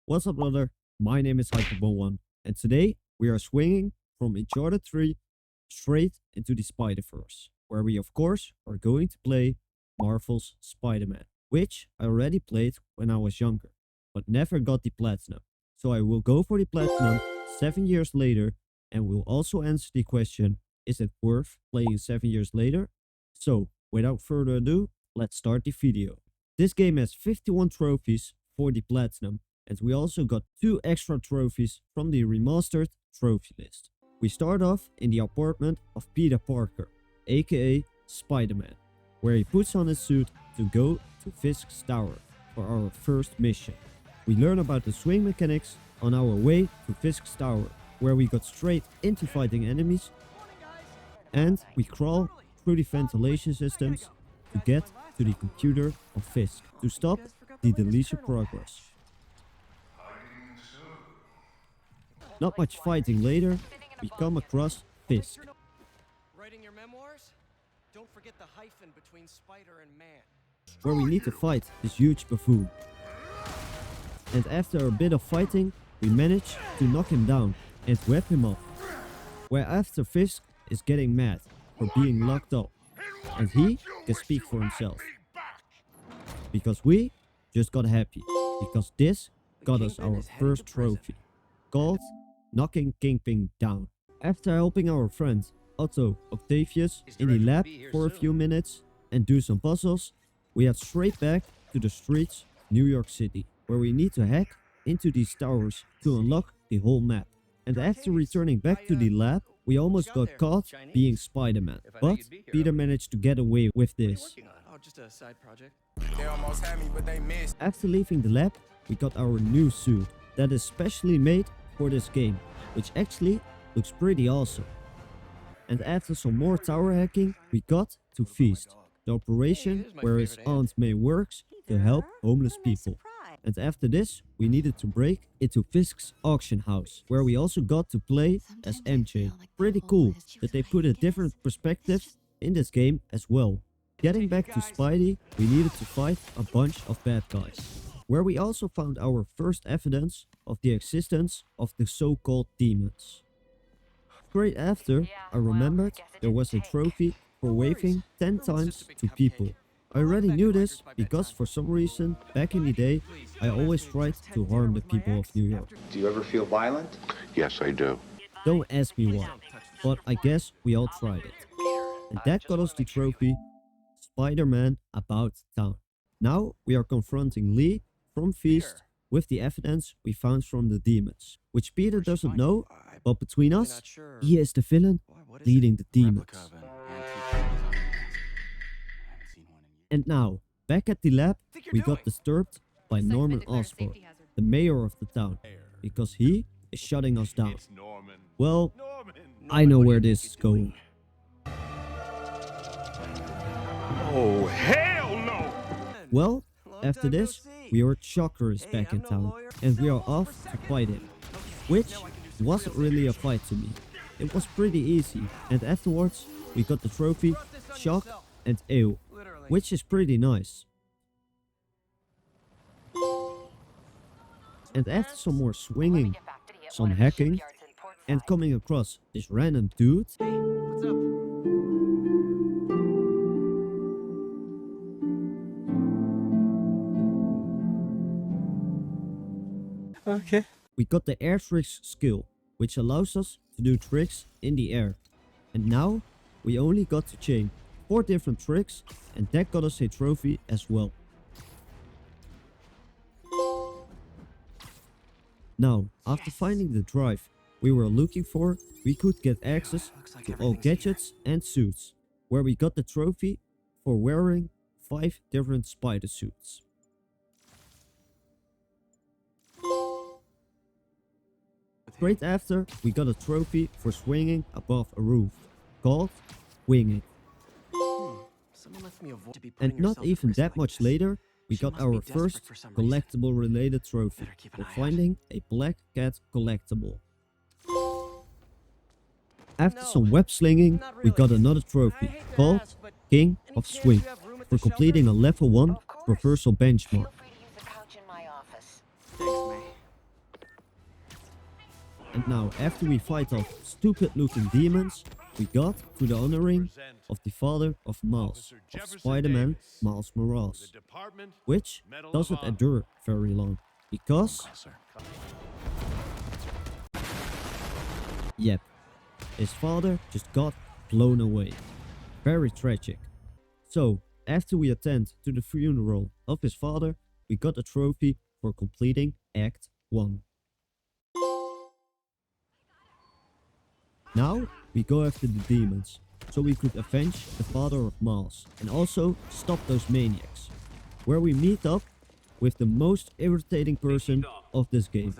What's up, brother? My name is Hyperbone1, and today we are swinging from Uncharted 3 straight into the Spider-Verse, where we of course are going to play Marvel's Spider-Man, which I already played when I was younger, but never got the platinum. So I will go for the platinum 7 years later, and we'll also answer the question, is it worth playing 7 years later? So, without further ado, let's start the video. This game has 51 trophies for the platinum, and we also got 2 extra trophies from the remastered trophy list. We start off in the apartment of Peter Parker, aka Spider-Man, where he puts on his suit to go to Fisk's tower for our first mission. We learn about the swing mechanics on our way to Fisk's tower, where we got straight into fighting enemies, and we crawl through the ventilation systems to get to the computer of Fisk to stop the deletion progress. Not much fighting later, we come across Fisk, Writing your memoirs? Don't forget the hyphen between spider and man. where we need to fight this huge buffoon. And after a bit of fighting, we manage to knock him down and whip him off. Where after Fisk is getting mad for being locked up, and he can speak for himself. Because we just got happy, because this got us our first trophy, called Knocking Kingpin Down. After helping our friend Otto Octavius in the lab for a few minutes and do some puzzles, we head straight back to the streets of New York City, where we need to hack into these towers to unlock the whole map. And after returning back to the lab, we almost got caught being Spider-Man, but Peter managed to get away with this. Oh, just a side project. They almost had me, but they missed. After leaving the lab, we got our new suit that is specially made for this game, which actually looks pretty awesome. And after some more tower hacking, we got to Feast, the operation where his Aunt May works to help homeless people. And after this, we needed to break into Fisk's auction house, where we also got to play as MJ. Pretty cool that they put a different perspective in this game as well. Getting back to Spidey, we needed to fight a bunch of bad guys, where we also found our first evidence of the existence of the so-called demons. Straight after, I remembered there was a trophy for waving 10 times to people. I already knew this because for some reason, back in the day, I always tried to harm the people of New York. Do you ever feel violent? Yes, I do. Don't ask me why, but I guess we all tried it. And that got us the trophy, Spider-Man About Town. Now we are confronting Lee from Feast with the evidence we found from the demons, which Peter doesn't know, but between us, he is the villain leading the demons. And now, back at the lab, we got disturbed by Norman Osborn, the mayor of the town, because he is shutting us down. Well, I know where this is going. Oh, hell no! Well, after this, we heard Shocker is back in town, and we are off to fight him. Which wasn't really a fight to me. It was pretty easy, and afterwards, we got the trophy, Shock and Ew, which is pretty nice. And after some more swinging, some hacking, and coming across this random dude, What's up? okay, we got the air tricks skill, which allows us to do tricks in the air. And now, we only got to chain 4 different tricks, and that got us a trophy as well. Now, after finding the drive we were looking for, we could get access to all gadgets and suits, where we got the trophy for wearing 5 different spider suits. Straight after, we got a trophy for swinging above a roof, called Winging. Someone left me a voice to be And putting not yourself even first that like much this. later, we She got must our be desperate first for some reason. collectible related trophy Better keep an for eye out. finding a black cat collectible. After No, some web slinging, not we got really. another I trophy hate to called ask, but King any of chance Swing you have room at for the shelter? completing a level 1 Of course. reversal benchmark. Feel free to use the couch in my office. Thanks, May. And now, after we fight off stupid looking demons, we got to the honoring of the father of Miles, of Spider-Man, Miles Morales, which doesn't endure very long, because, yep, his father just got blown away. Very tragic. So, after we attend to the funeral of his father, we got a trophy for completing Act 1. Now, we go after the demons, so we could avenge the father of Miles and also stop those maniacs, where we meet up with the most irritating person of this game.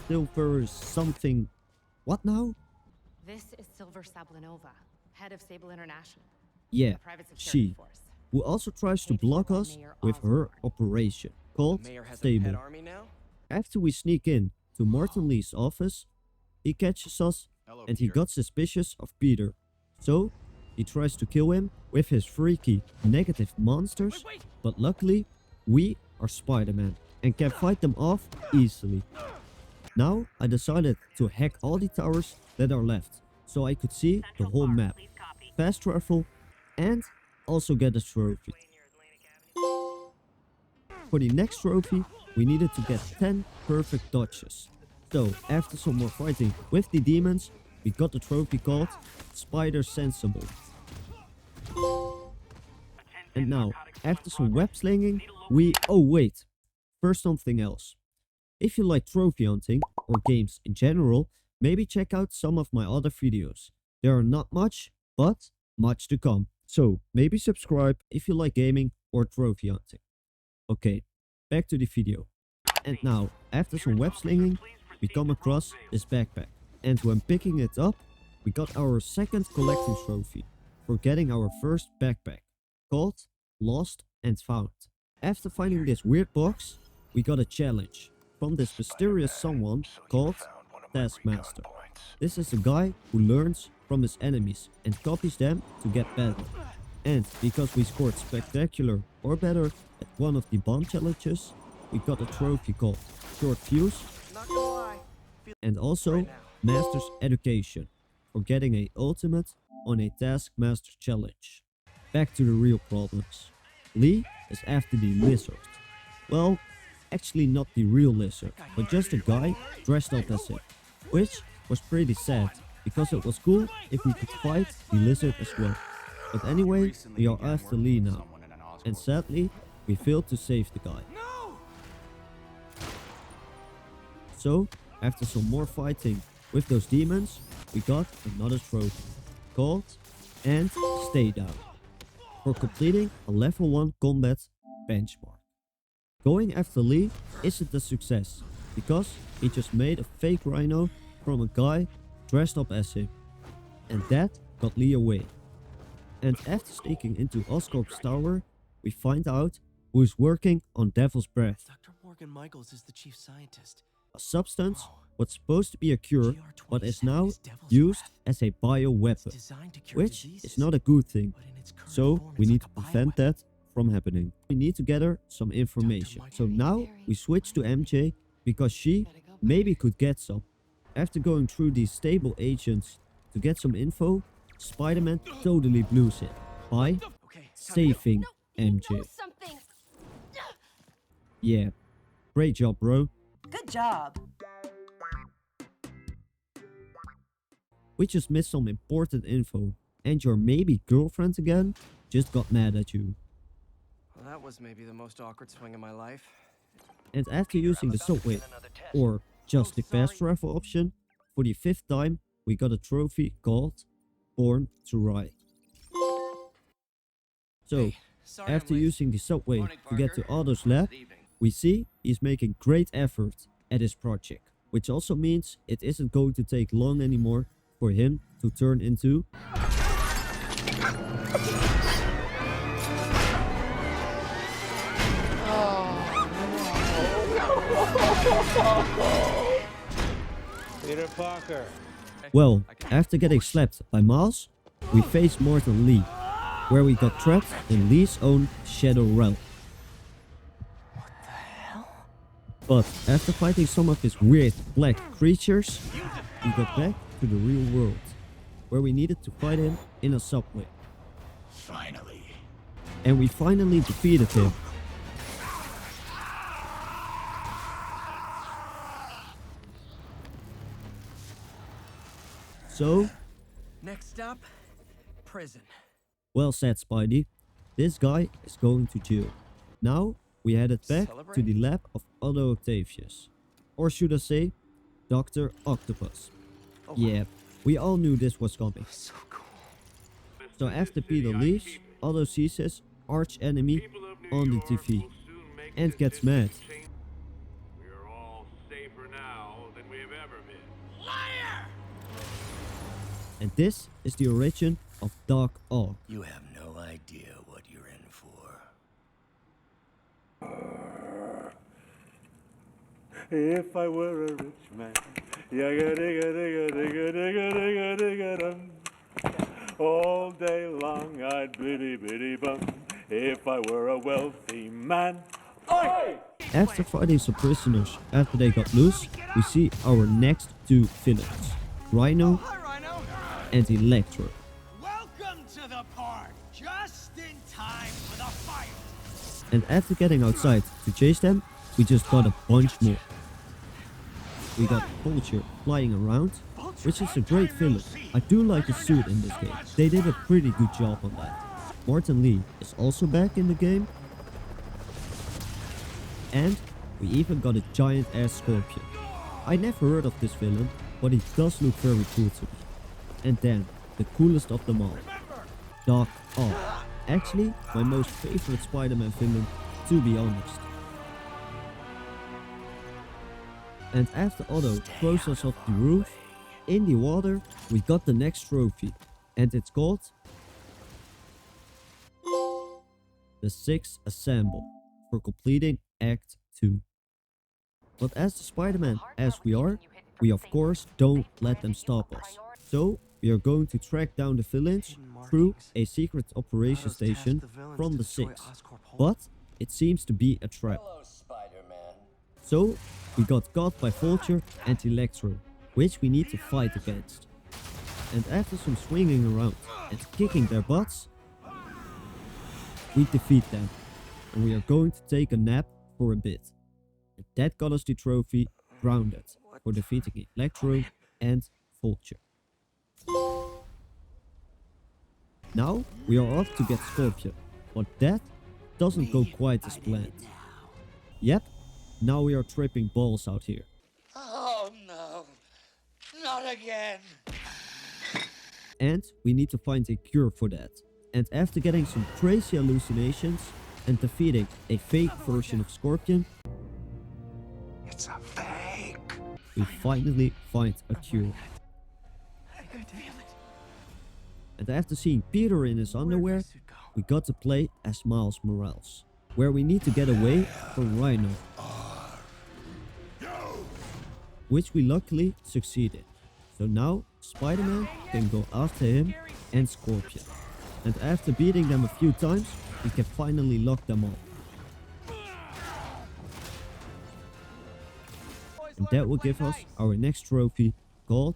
Silver something... What now? This is Silver Sablanova, head of Sable International. Yeah, a private security she, force. who also tries to block us with her operation, called Mayor has a Sable. pet army now? After we sneak in to Martin Lee's office, he catches us and he got suspicious of Peter. So, he tries to kill him with his freaky negative monsters, but luckily, we are Spider-Man and can fight them off easily. Now, I decided to hack all the towers that are left, so I could see the whole map, fast travel, and also get a trophy. For the next trophy, we needed to get 10 perfect dodges. So, after some more fighting with the demons, we got the trophy called Spider Sensible. And now, after some web slinging, we... Oh wait, first something else. If you like trophy hunting, or games in general, maybe check out some of my other videos. There are not much, but much to come. So, maybe subscribe if you like gaming or trophy hunting. Okay, back to the video. And now, after some web slinging, we come across this backpack. And when picking it up, we got our second collecting trophy for getting our first backpack, called Lost and Found. After finding this weird box, we got a challenge from this mysterious someone called Taskmaster. This is a guy who learns from his enemies and copies them to get better. And because we scored spectacular or better at one of the bomb challenges, we got a trophy called Short Fuse and also Master's Education for getting a ultimate on a Taskmaster challenge. Back to the real problems. Lee is after the lizard. Well, actually not the real lizard, but just a guy dressed up as him. Which was pretty sad, because it was cool if we could fight the lizard as well. But anyway, we are after Lee now. And sadly, we failed to save the guy. So, after some more fighting with those demons, we got another trophy, called And Stay Down, for completing a level 1 combat benchmark. Going after Lee isn't a success, because he just made a fake rhino from a guy dressed up as him. And that got Lee away. And after sneaking into Oscorp's tower, we find out who is working on Devil's Breath. Dr. Morgan Michaels is the chief scientist. A substance what's supposed to be a cure, but is now used as a bioweapon, which is not a good thing. So we need to prevent that from happening. We need to gather some information. So now we switch to MJ because she maybe could get some. After going through these stable agents to get some info, Spider-Man totally blows it by saving MJ. Yeah, great job, bro. Good job. We just missed some important info, and your maybe girlfriend again just got mad at you. Well, that was maybe the most awkward swing in my life. And after using the subway, or just the fast travel option, for the 5th time we got a trophy called Born to Ride. So, after using the subway to get to Otto's lab, we see he's making great effort at his project, which also means it isn't going to take long anymore for him to turn into Peter Parker. Well, after getting slapped by Miles, we face Morton Lee, where we got trapped in Lee's own Shadow Realm. But after fighting some of his weird black creatures, we got back to the real world, where we needed to fight him in a subway. Finally. And we finally defeated him. So, Next stop, prison. well said, Spidey. This guy is going to jail. Now, we headed back to the lab of Otto Octavius. Or should I say, Dr. Octopus. Oh, Yeah, we all knew this was coming. so cool. So after Peter leaves, Otto sees his arch enemy on the TV and gets mad. We're all safer now than we have ever been. And this is the origin of Doc Ock. You have no idea what you're in for. If I were a rich man, yagga digga digga digga digga digga digga dum. All day long I'd biddy biddy bum. If I were a wealthy man. Oi! After fighting some prisoners after they got loose, we see our next two villains, Rhino Hi, Rhino. and Electro. Welcome to the park. Just in time for the fight. And after getting outside to chase them, we just got a bunch more. We got Vulture flying around, which is a great villain. I do like his suit in this game. They did a pretty good job on that. Martin Lee is also back in the game. And we even got a giant ass scorpion. I never heard of this villain, but he does look very cool to me. And then, the coolest of them all, Doc Ock. Actually, my most favorite Spider-Man villain, to be honest. And after Otto throws us off the roof, in the water, we got the next trophy. And it's called the Six Assemble for completing Act 2. But as the Spider-Man as we are, we of course don't let them stop us. So we are going to track down the villains through a secret operation station from the Six. But it seems to be a trap. Hello, Spider-Man. So we got caught by Vulture and Electro, which we need to fight against. And after some swinging around and kicking their butts, we defeat them. And we are going to take a nap for a bit. And that got us the trophy Grounded for defeating Electro and Vulture. Now we are off to get Scorpion, but that doesn't go quite as planned. Yep, now we are tripping balls out here. Oh no, not again. And we need to find a cure for that. And after getting some crazy hallucinations and defeating a fake version of Scorpion, It's a fake. we finally find a cure. And after seeing Peter in his underwear, we got to play as Miles Morales, where we need to get away from Rhino, which we luckily succeeded. So now Spider-Man can go after him and Scorpion. And after beating them a few times, we can finally lock them up. And that will give us our next trophy called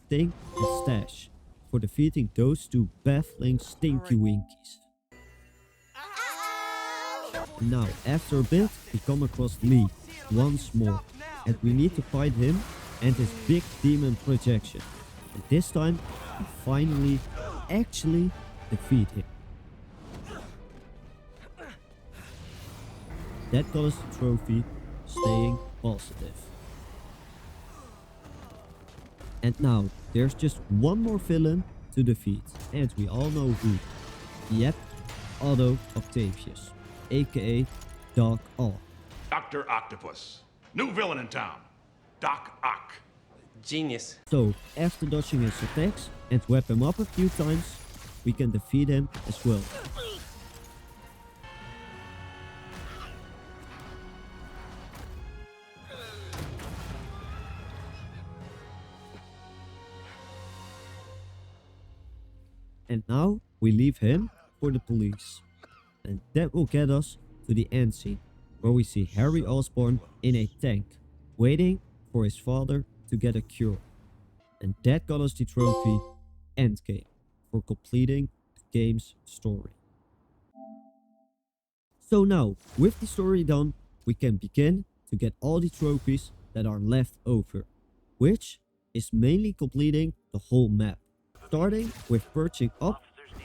Sting and Stash for defeating those two baffling Stinky Winkies. And now, after a bit, we come across Lee once more, and we need to fight him and his big demon projection. And this time, we finally actually defeat him. That got us the trophy, Staying Positive. And now, there's just one more villain to defeat, and we all know who. Yep, Otto Octavius, aka Doc Ock. Dr. Octopus. New villain in town. Doc Ock. Genius. So, after dodging his attacks and wrap him up a few times, we can defeat him as well. And now we leave him for the police. And that will get us to the end scene, where we see Harry Osborn in a tank, waiting for his father to get a cure. And that got us the trophy Endgame for completing the game's story. So now, with the story done, we can begin to get all the trophies that are left over, which is mainly completing the whole map, starting with perching up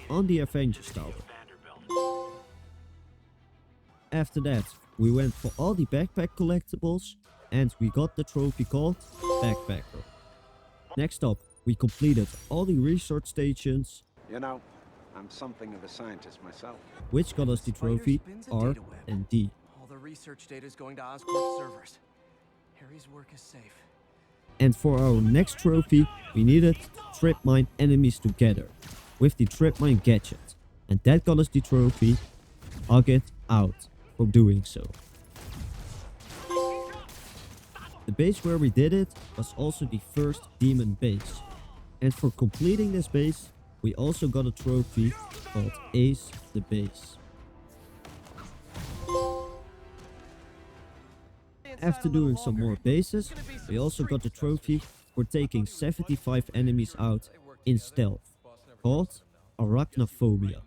on the Avengers Tower. After that, we went for all the backpack collectibles and we got the trophy called Backpacker. Next up, we completed all the research stations, You know, I'm something of a scientist myself. which got us the trophy Spider spins a R data web. and D. All the research data is going to Oscorp servers. Harry's work is safe. And for our next trophy, we needed to trip mine enemies together with the trip mine gadget. And that got us the trophy Hug It Out for doing so. The base where we did it was also the first demon base. And for completing this base, we also got a trophy called Ace the Base. After doing some more bases, we also got the trophy for taking 75 enemies out in stealth, called Arachnophobia.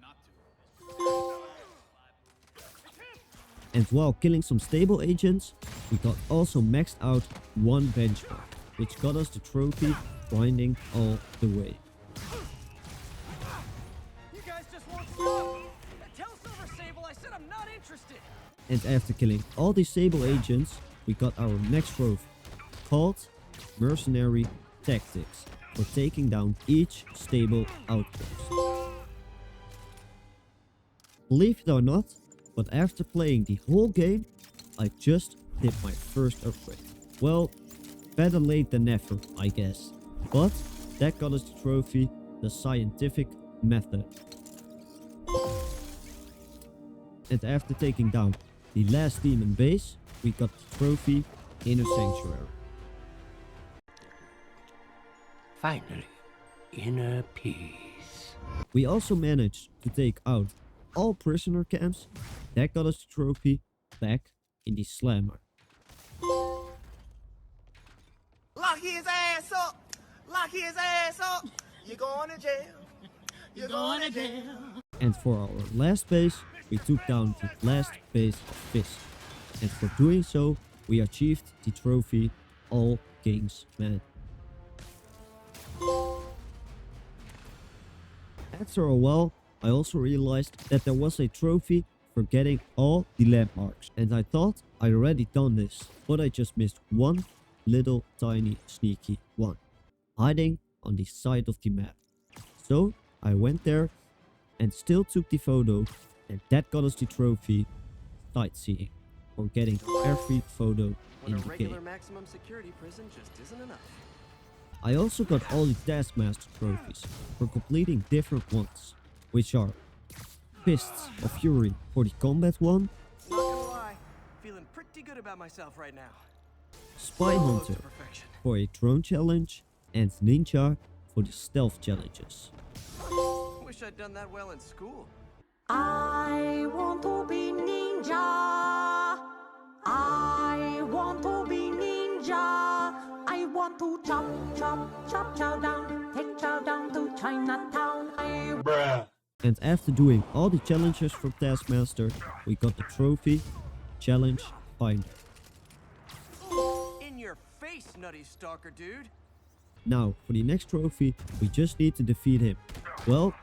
And while killing some stable agents, we got also maxed out one benchmark, which got us the trophy grinding all the way. You guys just won't stop! Tell Silver Sable I said I'm not interested! And after killing all the Sable agents, we got our next trophy, called Mercenary Tactics, for taking down each stable outpost. Believe it or not, but after playing the whole game, I just did my first upgrade. Well, better late than never, I guess. But that got us the trophy, the Scientific Method. And after taking down the last demon base, we got the trophy Inner Sanctuary. Finally, inner peace. We also managed to take out all prisoner camps. That got us the trophy back in the Slammer. Lock his ass up! Lock his ass up! You're going to jail. You're going to jail. And for our last base, we took down the last base of Fist. And for doing so, we achieved the trophy All Kings Men. After a while, I also realized that there was a trophy for getting all the landmarks. And I thought I already done this, but I just missed one little tiny sneaky one, hiding on the side of the map. So I went there and still took the photo, and that got us the trophy Sightseeing for getting every photo But in a the regular game. maximum security prison just isn't enough. I also got all the Taskmaster trophies for completing different ones, which are Fists of Fury for the combat one, Not gonna lie, feeling pretty good about myself right now. Spy Close to Hunter perfection. for a drone challenge, and Ninja for the stealth challenges. Wish I'd done that well in school. I want to be ninja. I want to be ninja. I want to chop, chop, chop, chow down. Take chow down to Chinatown. And after doing all the challenges for Taskmaster, we got the trophy Challenge Finder. In your face, nutty stalker dude. Now, for the next trophy, we just need to defeat him. Well,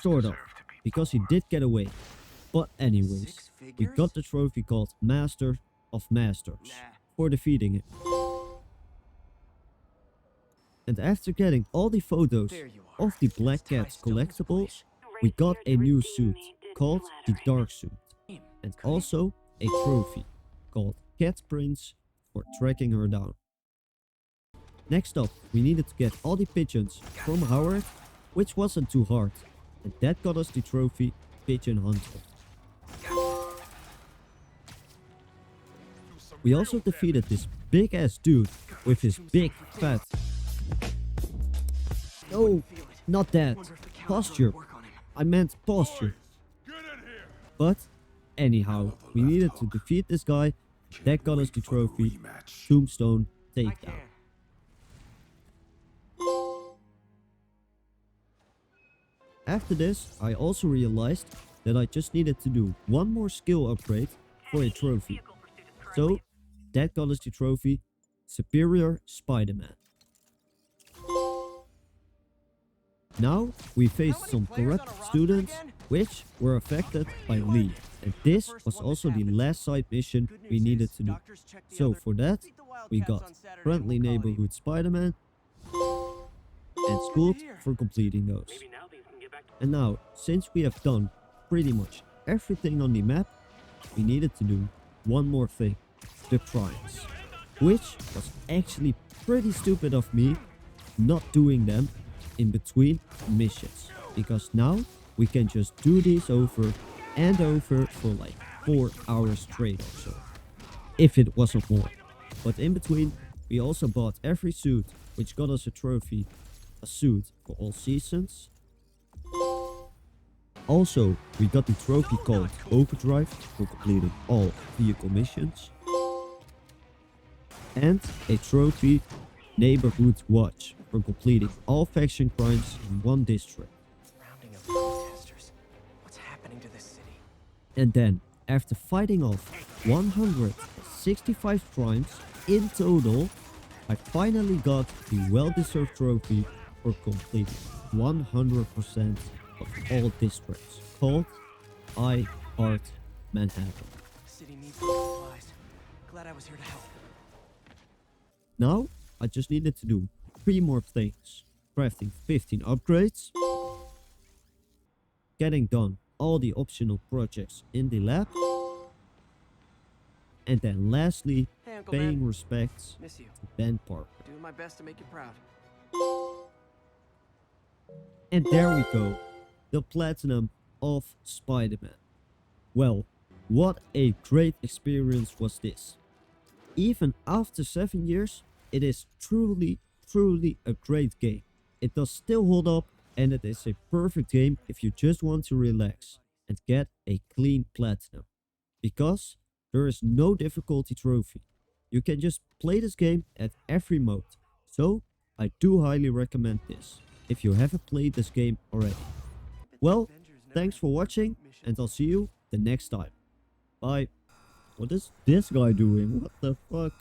sort of, because he did get away. But anyways, Six we figures? got the trophy called Master of Masters for defeating him. And after getting all the photos There you are. of the Black Cat's collectibles, we got a new suit called the Dark Suit. And also a trophy called Cat Prince for tracking her down. Next up, we needed to get all the pigeons from Howard, which wasn't too hard. And that got us the trophy Pigeon Hunter. We also defeated this big ass dude with his big fat... No, not that. Posture. I meant posture. But Anyhow, we needed to defeat this guy. That got us the trophy. Tombstone takedown. After this, I also realized that I just needed to do one more skill upgrade for a trophy. So, that got us the trophy, Superior Spider-Man. Now, we faced some corrupt students, which were affected by Lee. And this was also the last side mission we needed to do. So for that, we got Friendly Neighborhood Spider-Man and schooled for completing those. And now, since we have done pretty much everything on the map, we needed to do one more thing, the crimes. Which was actually pretty stupid of me not doing them in between missions. Because now we can just do these over and over for like 4 hours straight or so. If it wasn't more. But in between, we also bought every suit, which got us a trophy, a suit for all seasons. Also, we got the trophy called Overdrive for completing all vehicle missions. And a trophy, Neighborhood Watch, for completing all faction crimes in one district. Rounding of protesters. What's happening to this city? And then, after fighting off 165 crimes in total, I finally got the well-deserved trophy for completing 100% of all districts, called I Heart Manhattan. City needs supplies. Glad I was here to help. Now, I just needed to do 3 more things. Crafting 15 upgrades. Getting done all the optional projects in the lab. And then lastly, Hey, Uncle paying Ben. respects Miss you. to Ben Parker. Doing my best to make you proud. And there we go. The platinum of Spider-Man. Well, what a great experience was this. Even after 7 years, it is truly a great game. It does still hold up, and it is a perfect game if you just want to relax and get a clean platinum. Because there is no difficulty trophy. You can just play this game at every mode. So, I do highly recommend this, if you haven't played this game already. Well, thanks for watching, and I'll see you the next time. Bye. What is this guy doing? What the fuck?